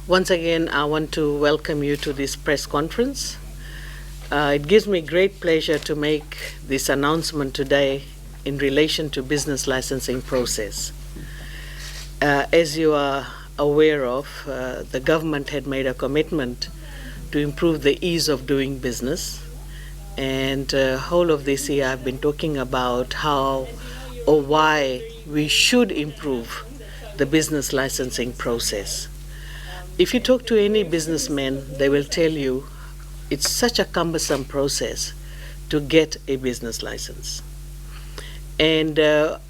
Once again, I want to welcome you to this press conference. It gives me great pleasure to make this announcement today in relation to business licensing process. As you are aware of, the government had made a commitment to improve the ease of doing business. And whole of this year I've been talking about how or why we should improve the business licensing process. If you talk to any businessman, they will tell you it's such a cumbersome process to get a business license. And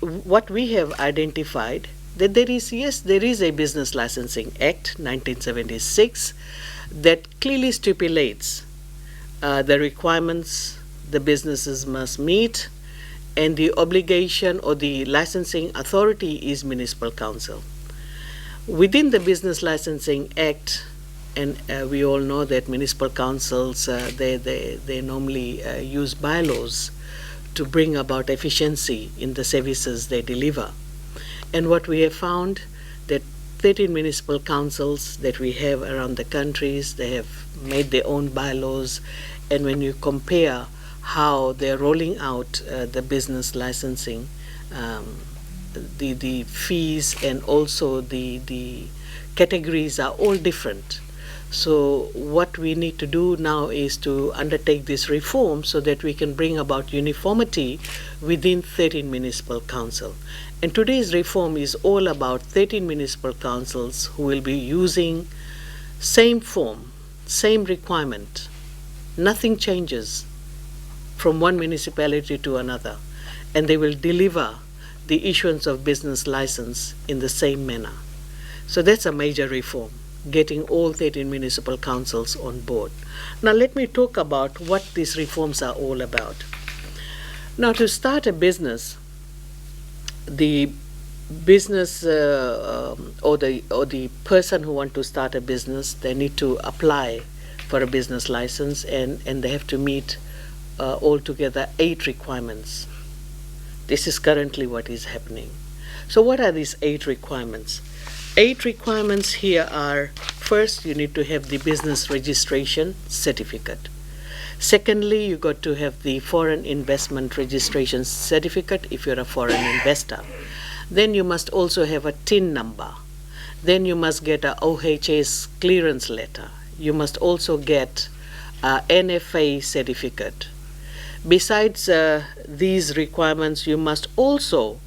what we have identified that there is a Business Licensing Act 1976 that clearly stipulates the requirements the businesses must meet, and the obligation or the licensing authority is municipal council. Within the Business Licensing Act, and we all know that municipal councils, they normally use bylaws to bring about efficiency in the services they deliver. And what we have found that 13 municipal councils that we have around the countries, they have made their own bylaws, and when you compare how they're rolling out the business licensing, the fees and also the categories are all different. So what we need to do now is to undertake this reform so that we can bring about uniformity within 13 municipal council. And today's reform is all about 13 municipal councils who will be using same form, same requirement. Nothing changes from one municipality to another, and they will deliver the issuance of business license in the same manner. So that's a major reform, getting all 13 municipal councils on board. Now let me talk about what these reforms are all about. Now, to start a business, the business or the person who want to start a business, they need to apply for a business license, and they have to meet altogether 8 requirements. This is currently what is happening. So what are these 8 requirements? 8 requirements here are: first, you need to have the business registration certificate. Secondly, you got to have the foreign investment registration certificate if you're a foreign investor. Then you must also have a TIN number. Then you must get a OHS clearance letter. You must also get a NFA certificate. Besides these requirements, you must also,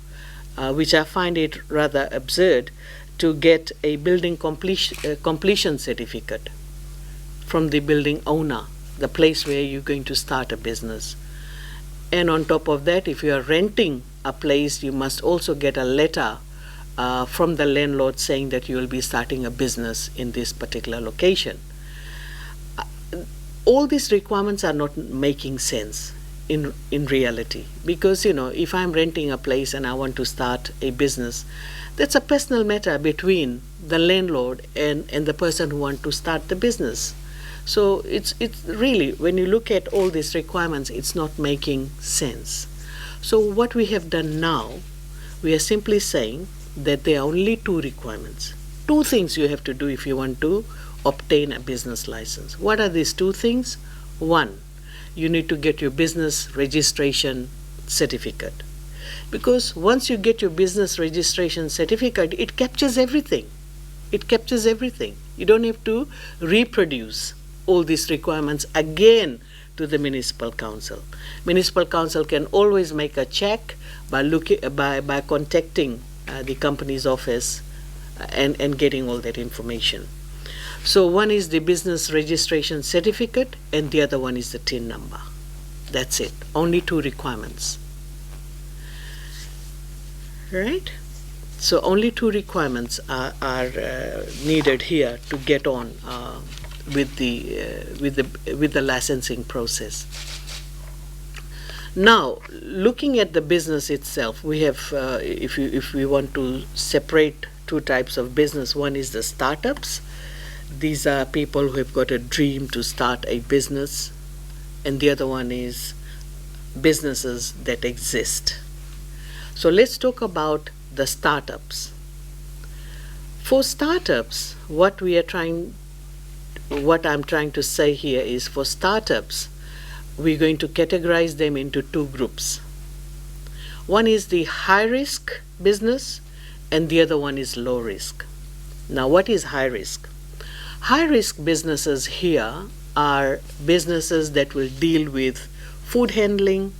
which I find it rather absurd, to get a building completion certificate from the building owner, the place where you're going to start a business. And on top of that, if you are renting a place, you must also get a letter from the landlord saying that you will be starting a business in this particular location. All these requirements are not making sense in reality, because if I'm renting a place and I want to start a business, that's a personal matter between the landlord and the person who wants to start the business. So it's really, when you look at all these requirements, it's not making sense. So what we have done now, we are simply saying that there are only 2 requirements. 2 things you have to do if you want to obtain a business license. What are these 2 things? 1, you need to get your business registration certificate. Because once you get your business registration certificate, it captures everything. It captures everything. You don't have to reproduce all these requirements again to the municipal council. Municipal council can always make a check by contacting the company's office and getting all that information. So one is the business registration certificate, and the other one is the TIN number. That's it. Only 2 requirements. Right? So only 2 requirements are needed here to get on with the licensing process. Now, looking at the business itself, we have, if we want to separate 2 types of business, one is the startups. These are people who have got a dream to start a business, and the other one is businesses that exist. So let's talk about the startups. For startups, what I'm trying to say here is, for startups, we're going to categorize them into two groups. One is the high risk business and the other one is low risk. Now, what is high risk? High risk businesses here are businesses that will deal with food handling,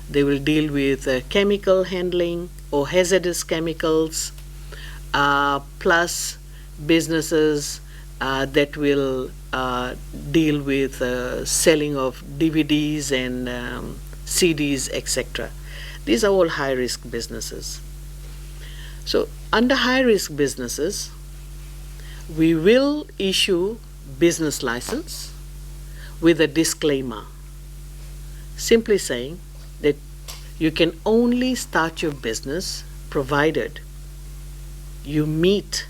they will deal with chemical handling or hazardous chemicals, plus businesses that will deal with selling of DVDs and CDs, etc. These are all high-risk businesses. So under high-risk businesses, we will issue business license with a disclaimer, simply saying that you can only start your business provided you meet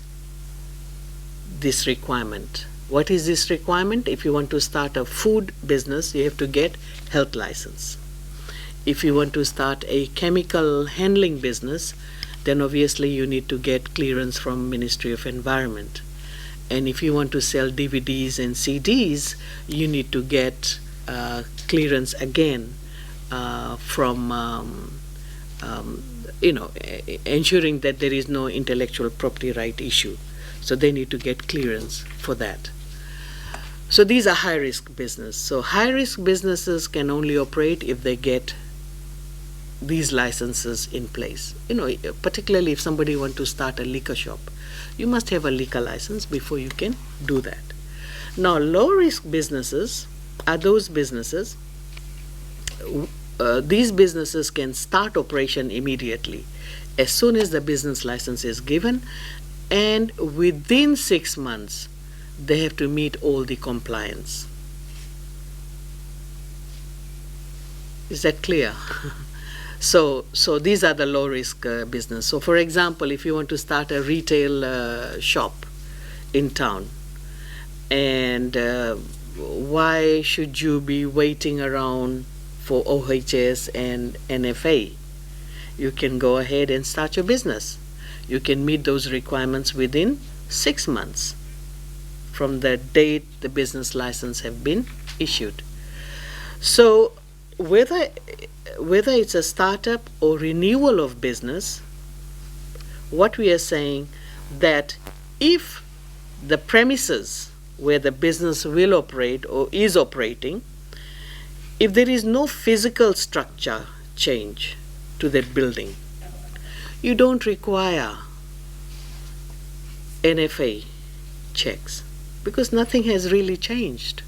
this requirement. What is this requirement? If you want to start a food business, you have to get health license. If you want to start a chemical handling business, then obviously you need to get clearance from Ministry of Environment. And if you want to sell DVDs and CDs, you need to get clearance again from ensuring that there is no intellectual property right issue. So they need to get clearance for that. So these are high-risk business. So high-risk businesses can only operate if they get these licenses in place. Particularly if somebody wants to start a liquor shop, you must have a liquor license before you can do that. Now, low-risk businesses are those businesses. These businesses can start operation immediately as soon as the business license is given, and within 6 months they have to meet all the compliance. Is that clear? So these are the low risk business. So for example, if you want to start a retail shop in town, and why should you be waiting around for OHS and NFA? You can go ahead and start your business. You can meet those requirements within 6 months from the date the business license have been issued. So whether it's a startup or renewal of business, what we are saying that if the premises where the business will operate or is operating, if there is no physical structure change to that building, you don't require NFA checks because nothing has really changed.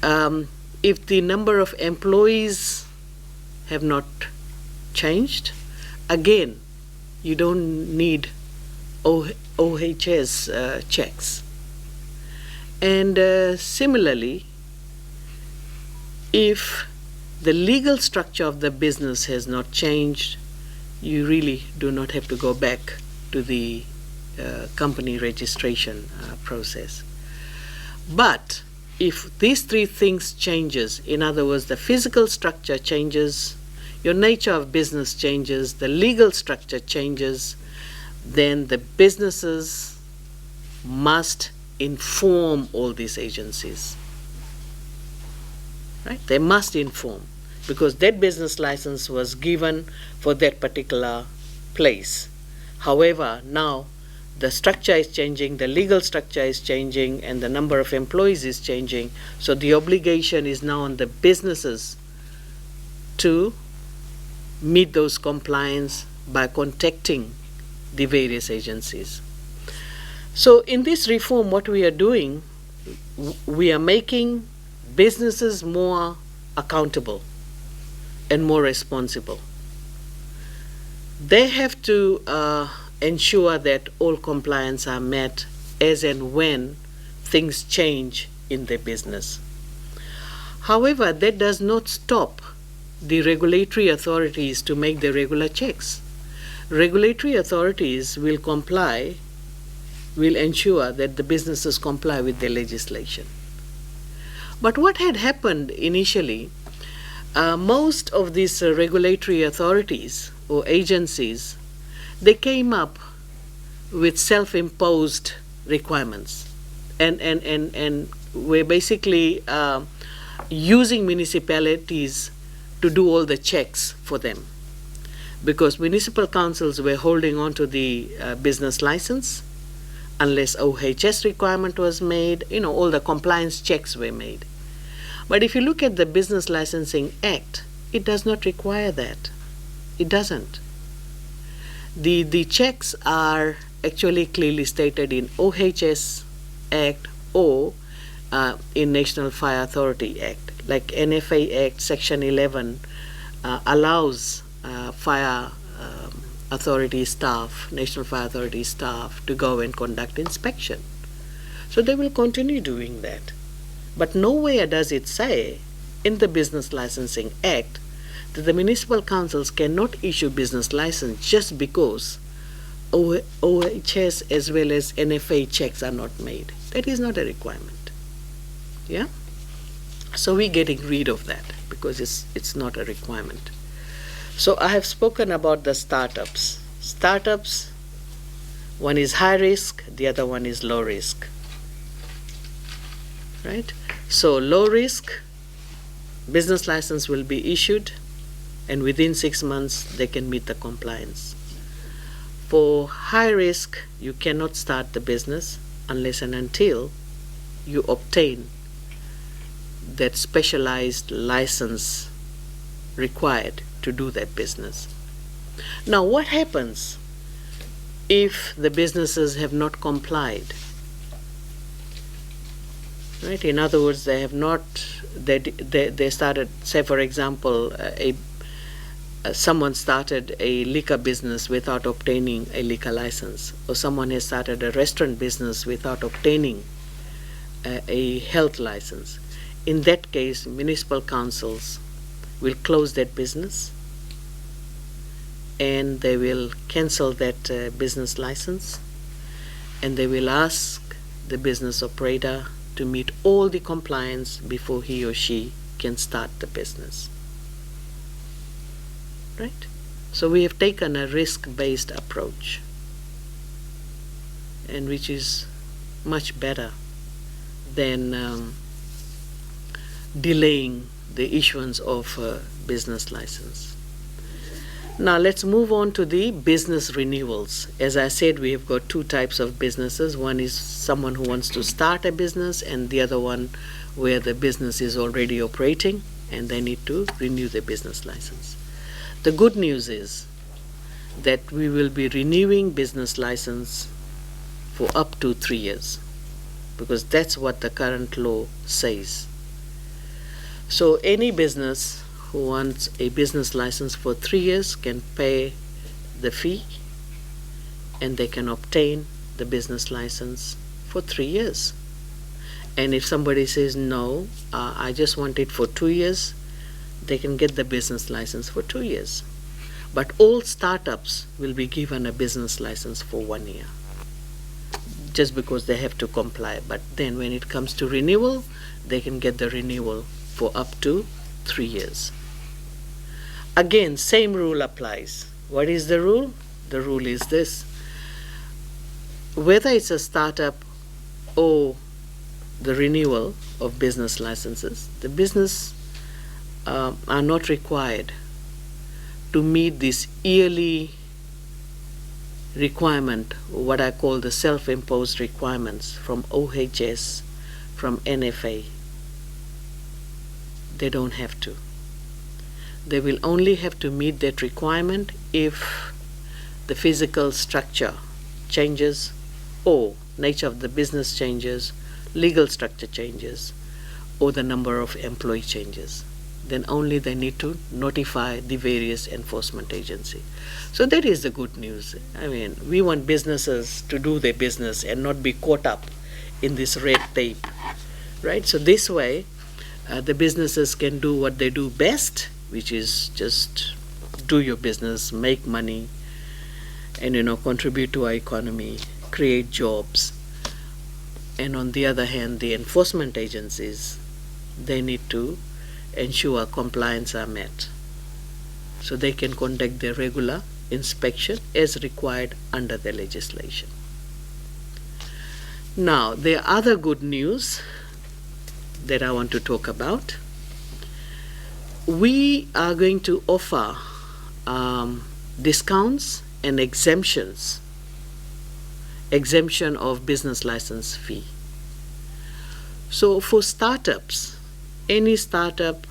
If the number of employees have not changed, again, you don't need OHS checks. And similarly, if the legal structure of the business has not changed, you really do not have to go back to the company registration process. But if these three things changes, in other words, the physical structure changes, your nature of business changes, the legal structure changes, then the businesses must inform all these agencies. Right? They must inform, because that business license was given for that particular place. However, now the structure is changing, the legal structure is changing, and the number of employees is changing. So the obligation is now on the businesses to meet those compliance by contacting the various agencies. So in this reform, what we are doing, we are making businesses more accountable and more responsible. They have to ensure that all compliance are met as and when things change in their business. However, that does not stop the regulatory authorities to make the regular checks. Regulatory authorities will ensure that the businesses comply with the legislation. But what had happened initially, most of these regulatory authorities or agencies, they came up with self-imposed requirements. And we're basically using municipalities to do all the checks for them, because municipal councils were holding on to the business license unless OHS requirement was made, all the compliance checks were made. But if you look at the Business Licensing Act, it does not require that. It doesn't. The checks are actually clearly stated in OHS Act or in National Fire Authority Act. Like NFA Act Section 11 allows fire authority staff, National Fire Authority staff, to go and conduct inspection. So they will continue doing that. But nowhere does it say in the Business Licensing Act that the municipal councils cannot issue business license just because OHS as well as NFA checks are not made. That is not a requirement. Yeah? So we're getting rid of that because it's not a requirement. So I have spoken about the startups. Startups, one is high risk, the other one is low risk. Right? So low risk, business license will be issued, and within 6 months they can meet the compliance. For high risk, you cannot start the business unless and until you obtain that specialized license required to do that business. Now, what happens if the businesses have not complied? Right? In other words, they have not, they started, say for example, someone started a liquor business without obtaining a liquor license, or someone has started a restaurant business without obtaining a health license. In that case, municipal councils will close that business and they will cancel that business license, and they will ask the business operator to meet all the compliance before he or she can start the business. Right? So we have taken a risk-based approach, and which is much better than delaying the issuance of a business license. Now let's move on to the business renewals. As I said, we have got two types of businesses. One is someone who wants to start a business, and the other one where the business is already operating and they need to renew their business license. The good news is that we will be renewing business license for up to 3 years, because that's what the current law says. So any business who wants a business license for 3 years can pay the fee, and they can obtain the business license for 3 years. And if somebody says, no, I just want it for 2 years, they can get the business license for 2 years. But all startups will be given a business license for 1 year, just because they have to comply. But then when it comes to renewal, they can get the renewal for up to 3 years. Again, same rule applies. What is the rule? The rule is this: whether it's a startup or the renewal of business licenses, the business are not required to meet this yearly requirement, what I call the self-imposed requirements from OHS, from NFA. They don't have to. They will only have to meet that requirement if the physical structure changes, or nature of the business changes, legal structure changes, or the number of employee changes. Then only they need to notify the various enforcement agency. So that is the good news. I mean, we want businesses to do their business and not be caught up in this red tape, right? So this way, the businesses can do what they do best, which is just do your business, make money, and contribute to our economy, create jobs. And on the other hand, the enforcement agencies, they need to ensure compliance are met, so they can conduct their regular inspection as required under the legislation. Now, there are other good news that I want to talk about. We are going to offer discounts and exemption of business license fee. So for startups, any startup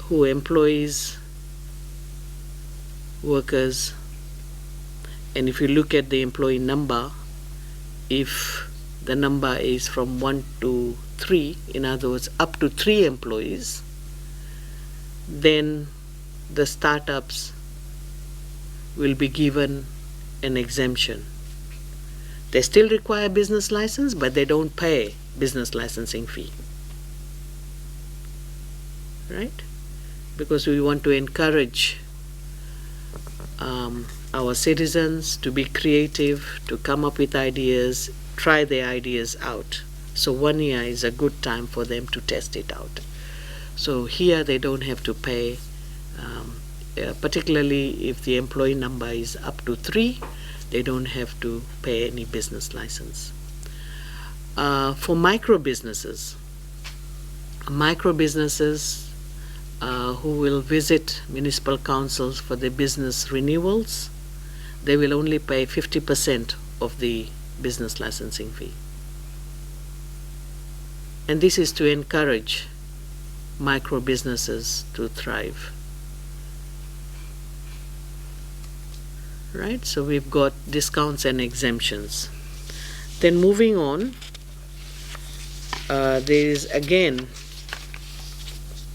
who employs workers, and if you look at the employee number, if the number is from 1 to 3, in other words, up to 3 employees, then the startups will be given an exemption. They still require business license, but they don't pay business licensing fee. Right? Because we want to encourage our citizens to be creative, to come up with ideas, try their ideas out. So 1 year is a good time for them to test it out. So here they don't have to pay, particularly if the employee number is up to 3, they don't have to pay any business license. For micro businesses who will visit municipal councils for their business renewals, they will only pay 50% of the business licensing fee. And this is to encourage micro businesses to thrive. Right? So we've got discounts and exemptions. Then moving on, there is again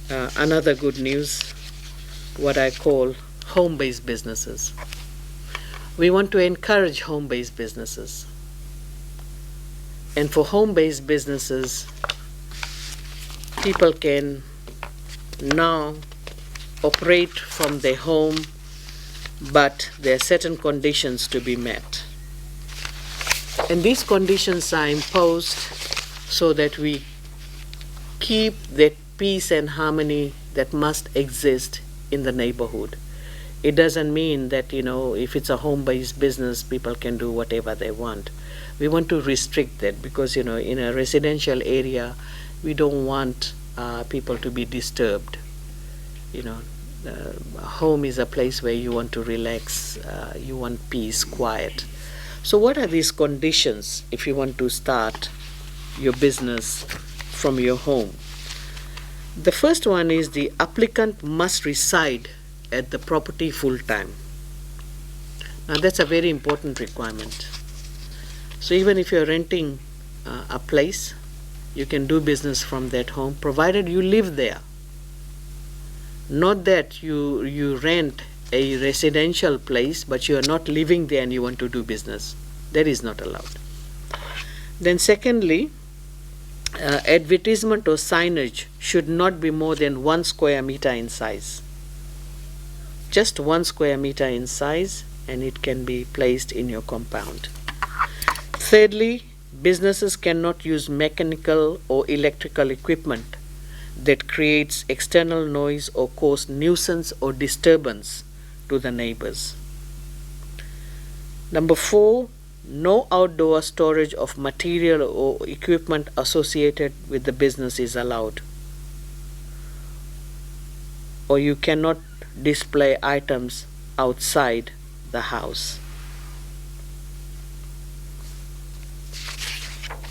another good news, what I call home-based businesses. We want to encourage home-based businesses. And for home-based businesses, people can now operate from their home, but there are certain conditions to be met. And these conditions are imposed so that we keep that peace and harmony that must exist in the neighborhood. It doesn't mean that, if it's a home-based business, people can do whatever they want. We want to restrict that because, in a residential area, we don't want people to be disturbed. Home is a place where you want to relax, you want peace, quiet. So what are these conditions if you want to start your business from your home? The first one is the applicant must reside at the property full-time. Now that's a very important requirement. So even if you're renting a place, you can do business from that home, provided you live there. Not that you rent a residential place, but you are not living there and you want to do business. That is not allowed. Then secondly, advertisement or signage should not be more than 1 square meter in size. Just 1 square meter in size, and it can be placed in your compound. Thirdly, businesses cannot use mechanical or electrical equipment that creates external noise or cause nuisance or disturbance to the neighbors. Number 4, no outdoor storage of material or equipment associated with the business is allowed. Or you cannot display items outside the house.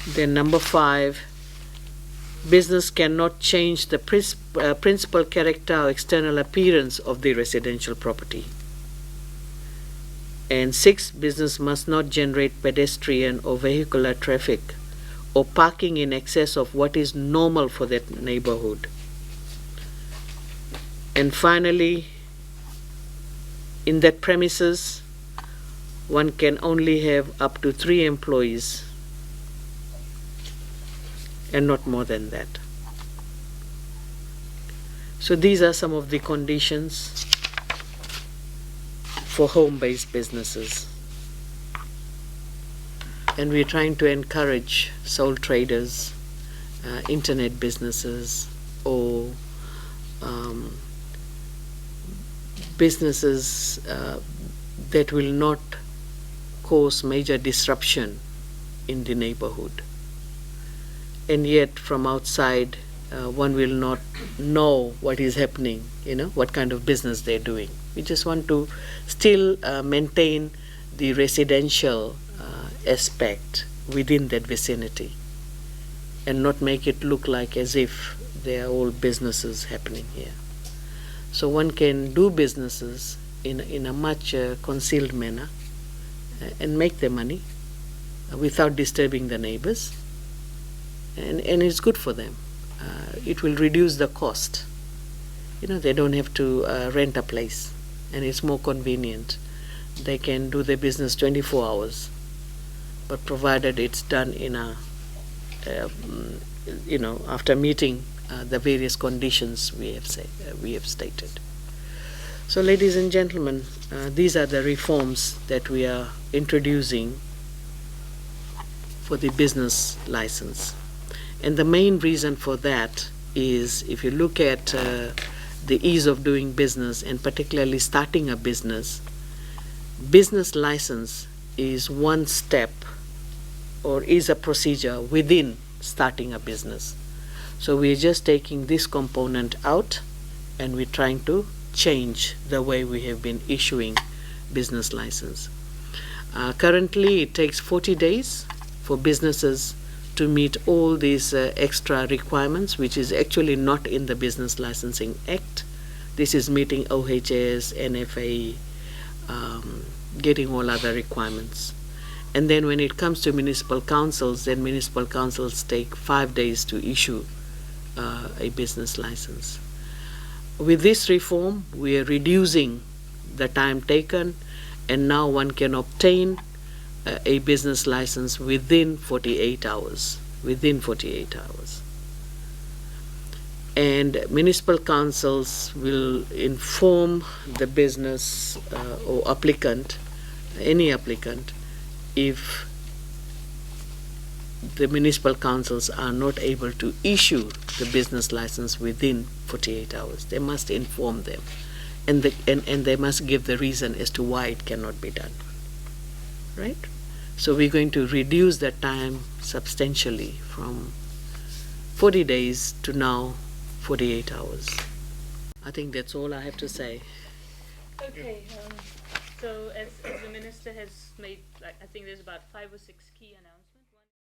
Then number 5, business cannot change the principal character or external appearance of the residential property. And 6, business must not generate pedestrian or vehicular traffic or parking in excess of what is normal for that neighborhood. And finally, in that premises, one can only have up to 3 employees and not more than that. So these are some of the conditions for home-based businesses. And we're trying to encourage sole traders, internet businesses, or businesses that will not cause major disruption in the neighborhood. And yet from outside, one will not know what is happening, what kind of business they're doing. We just want to still maintain the residential aspect within that vicinity and not make it look like as if there are all businesses happening here. So one can do businesses in a much concealed manner and make their money without disturbing the neighbors, and it's good for them. It will reduce the cost. They don't have to rent a place, and it's more convenient. They can do their business 24 hours, but provided it's done in a, after meeting the various conditions we have stated. So, ladies and gentlemen, these are the reforms that we are introducing for the business license. And the main reason for that is, if you look at the ease of doing business, and particularly starting a business license is one step or is a procedure within starting a business. So we're just taking this component out, and we're trying to change the way we have been issuing business license. Currently, it takes 40 days for businesses to meet all these extra requirements, which is actually not in the Business Licensing Act. This is meeting OHS, NFA, getting all other requirements. And then when it comes to municipal councils, then municipal councils take 5 days to issue a business license. With this reform, we are reducing the time taken, and now one can obtain a business license within 48 hours. And municipal councils will inform the business or applicant, any applicant, if the municipal councils are not able to issue the business license within 48 hours. They must inform them, and they must give the reason as to why it cannot be done. Right? So we're going to reduce that time substantially from 40 days to now 48 hours. I think that's all I have to say. Okay, so as the minister has made, I think there's about 5 or 6 key announcements.